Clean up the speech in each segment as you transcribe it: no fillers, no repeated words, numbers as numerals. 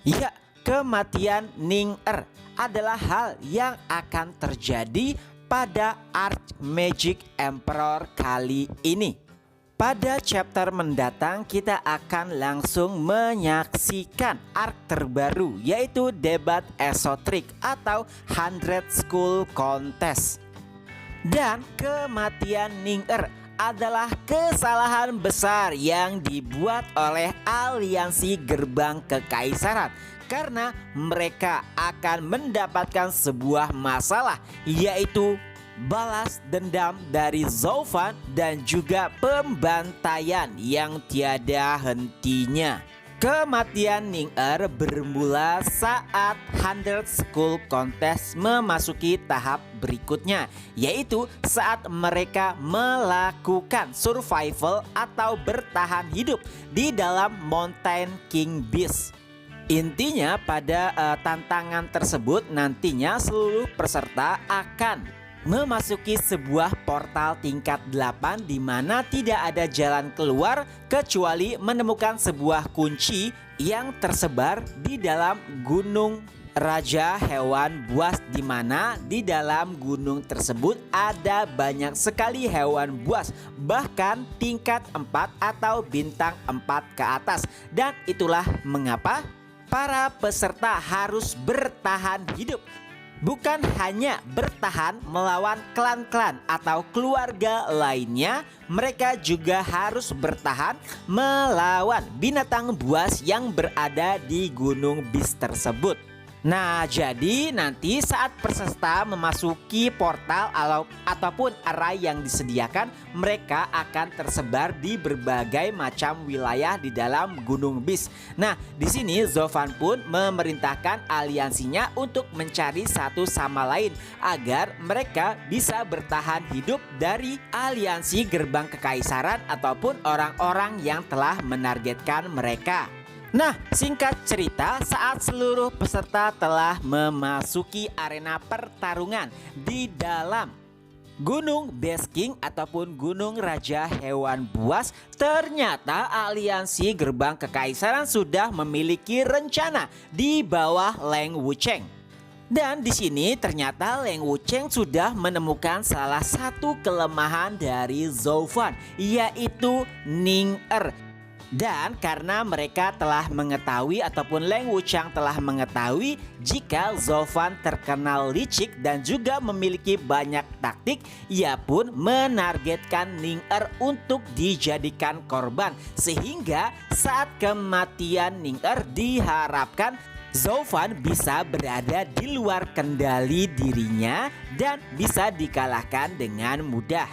Ya, kematian Ning-Er adalah hal yang akan terjadi pada Archmagic Emperor kali ini. Pada chapter mendatang kita akan langsung menyaksikan arc terbaru, yaitu debat esotrik atau 100 School Contest. Dan kematian Ning-Er adalah kesalahan besar yang dibuat oleh aliansi gerbang kekaisaran, karena mereka akan mendapatkan sebuah masalah, yaitu balas dendam dari Zhou Fan dan juga pembantaian yang tiada hentinya. Kematian Ning-Er bermula saat 100 School Contest memasuki tahap berikutnya, yaitu saat mereka melakukan survival atau bertahan hidup di dalam Mountain King Beast. Intinya pada tantangan tersebut nantinya seluruh peserta akan memasuki sebuah portal tingkat 8 di mana tidak ada jalan keluar kecuali menemukan sebuah kunci yang tersebar di dalam gunung Raja Hewan Buas, di mana di dalam gunung tersebut ada banyak sekali hewan buas, bahkan tingkat 4 atau bintang 4 ke atas. Dan itulah mengapa para peserta harus bertahan hidup. Bukan hanya bertahan melawan klan-klan atau keluarga lainnya, mereka juga harus bertahan melawan binatang buas yang berada di Gunung Beast tersebut. Nah, jadi nanti saat peserta memasuki portal ataupun array yang disediakan, mereka akan tersebar di berbagai macam wilayah di dalam Gunung Beast. Nah, di sini Zhou Fan pun memerintahkan aliansinya untuk mencari satu sama lain agar mereka bisa bertahan hidup dari aliansi gerbang kekaisaran ataupun orang-orang yang telah menargetkan mereka. Nah, singkat cerita, saat seluruh peserta telah memasuki arena pertarungan di dalam Gunung Beast King ataupun Gunung Raja Hewan Buas, ternyata aliansi gerbang kekaisaran sudah memiliki rencana di bawah Leng Wucheng. Dan di sini ternyata Leng Wucheng sudah menemukan salah satu kelemahan dari Zhou Fan, yaitu Ning-Er. Dan karena mereka telah mengetahui ataupun Leng Wucheng telah mengetahui jika Zhou Fan terkenal licik dan juga memiliki banyak taktik, ia pun menargetkan Ning-Er untuk dijadikan korban. Sehingga saat kematian Ning-Er diharapkan Zhou Fan bisa berada di luar kendali dirinya dan bisa dikalahkan dengan mudah.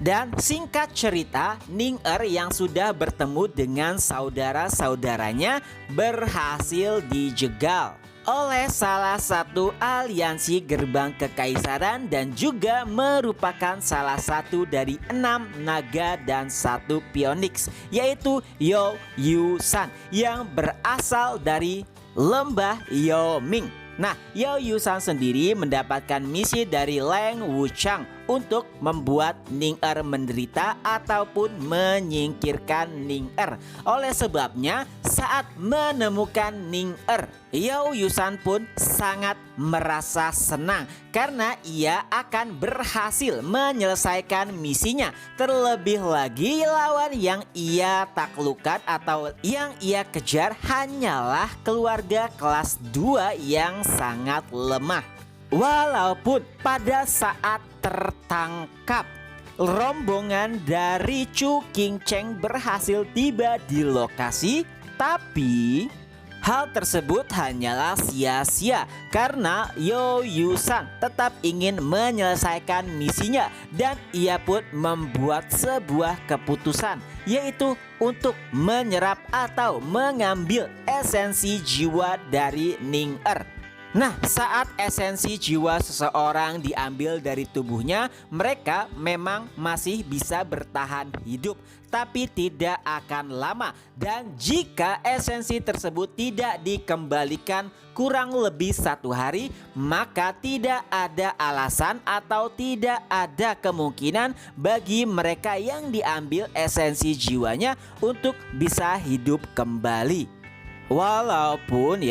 Dan singkat cerita, Ning-Er yang sudah bertemu dengan saudara-saudaranya berhasil dijegal oleh salah satu aliansi gerbang kekaisaran dan juga merupakan salah satu dari 6 naga dan 1 phoenix, yaitu Yao Yu-san yang berasal dari lembah Yoming. Nah, Yao Yu-san sendiri mendapatkan misi dari Leng Wucheng untuk membuat Ning-Er menderita ataupun menyingkirkan Ning-Er. Oleh sebabnya, saat menemukan Ning-Er, Yao Yu-san pun sangat merasa senang karena ia akan berhasil menyelesaikan misinya. Terlebih lagi lawan yang ia taklukkan atau yang ia kejar hanyalah keluarga kelas 2 yang sangat lemah. Walaupun pada saat tertangkap, rombongan dari Chu Qingcheng berhasil tiba di lokasi, tapi hal tersebut hanyalah sia-sia karena Yao Yu-san tetap ingin menyelesaikan misinya dan ia pun membuat sebuah keputusan, yaitu untuk menyerap atau mengambil esensi jiwa dari Ning-Er. Nah, saat esensi jiwa seseorang diambil dari tubuhnya, mereka memang masih bisa bertahan hidup, tapi tidak akan lama. Dan jika esensi tersebut tidak dikembalikan kurang lebih 1 hari, maka tidak ada alasan atau tidak ada kemungkinan bagi mereka yang diambil esensi jiwanya untuk bisa hidup kembali. Walaupun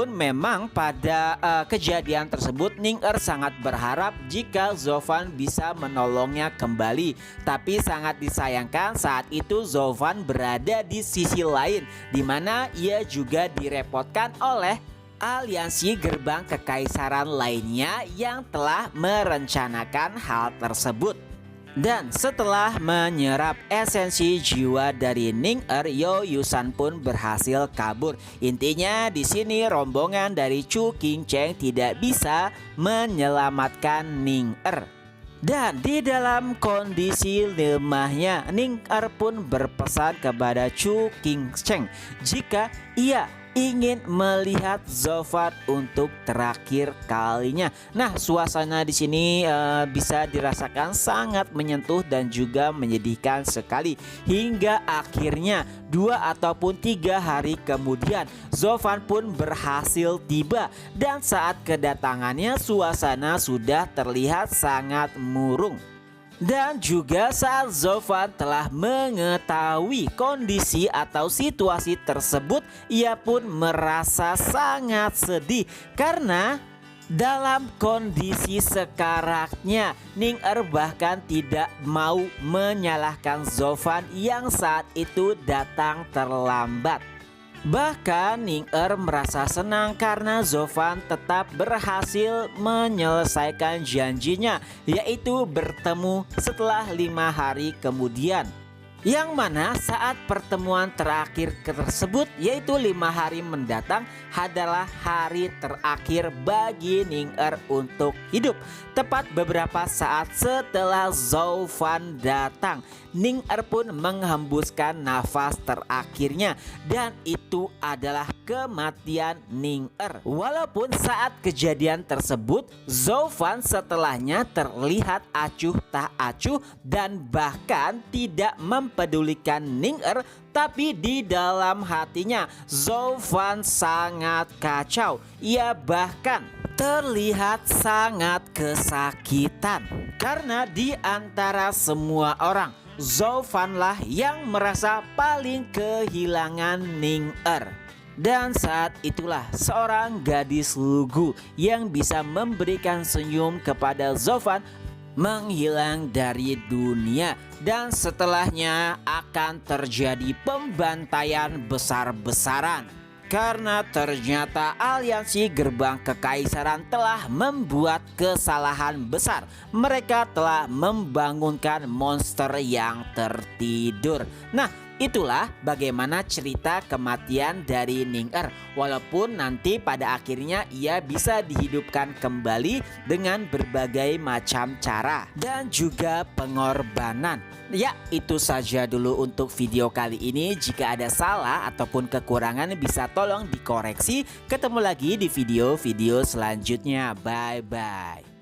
memang pada kejadian tersebut Ning-er sangat berharap jika Zovan bisa menolongnya kembali. Tapi sangat disayangkan saat itu Zovan berada di sisi lain, di mana ia juga direpotkan oleh aliansi gerbang kekaisaran lainnya yang telah merencanakan hal tersebut. Dan setelah menyerap esensi jiwa dari Ning-er, Yo Yusan pun berhasil kabur. Intinya di sini rombongan dari Chu Qingcheng tidak bisa menyelamatkan Ning-er. Dan di dalam kondisi lemahnya, Ning-er pun berpesan kepada Chu Qingcheng jika ia ingin melihat Zovan untuk terakhir kalinya. Nah, suasana di sini bisa dirasakan sangat menyentuh dan juga menyedihkan sekali. Hingga akhirnya 2 ataupun 3 hari kemudian Zovan pun berhasil tiba, dan saat kedatangannya suasana sudah terlihat sangat murung. Dan juga saat Zovan telah mengetahui kondisi atau situasi tersebut, ia pun merasa sangat sedih karena dalam kondisi sekarangnya Ning-er bahkan tidak mau menyalahkan Zovan yang saat itu datang terlambat. Bahkan Ning-er merasa senang karena Zovan tetap berhasil menyelesaikan janjinya, yaitu bertemu setelah 5 hari kemudian. Yang mana saat pertemuan terakhir tersebut, yaitu 5 hari mendatang, adalah hari terakhir bagi Ning-er untuk hidup. Tepat beberapa saat setelah Zovan datang, Ning-er pun menghembuskan nafas terakhirnya, dan itu adalah kematian Ning-er. Walaupun saat kejadian tersebut Zovan setelahnya terlihat acuh tak acuh dan bahkan tidak mempedulikan Ning-er, tapi di dalam hatinya Zovan sangat kacau. Ia bahkan terlihat sangat kesakitan karena di antara semua orang Zovanlah yang merasa paling kehilangan Ning-er. Dan saat itulah seorang gadis lugu yang bisa memberikan senyum kepada Zovan menghilang dari dunia, dan setelahnya akan terjadi pembantaian besar-besaran. Karena ternyata aliansi gerbang kekaisaran telah membuat kesalahan besar. Mereka telah membangunkan monster yang tertidur. Nah, itulah bagaimana cerita kematian dari Ning-er. Walaupun nanti pada akhirnya ia bisa dihidupkan kembali dengan berbagai macam cara dan juga pengorbanan. Ya, itu saja dulu untuk video kali ini. Jika ada salah ataupun kekurangan bisa tolong dikoreksi. Ketemu lagi di video-video selanjutnya. Bye-bye.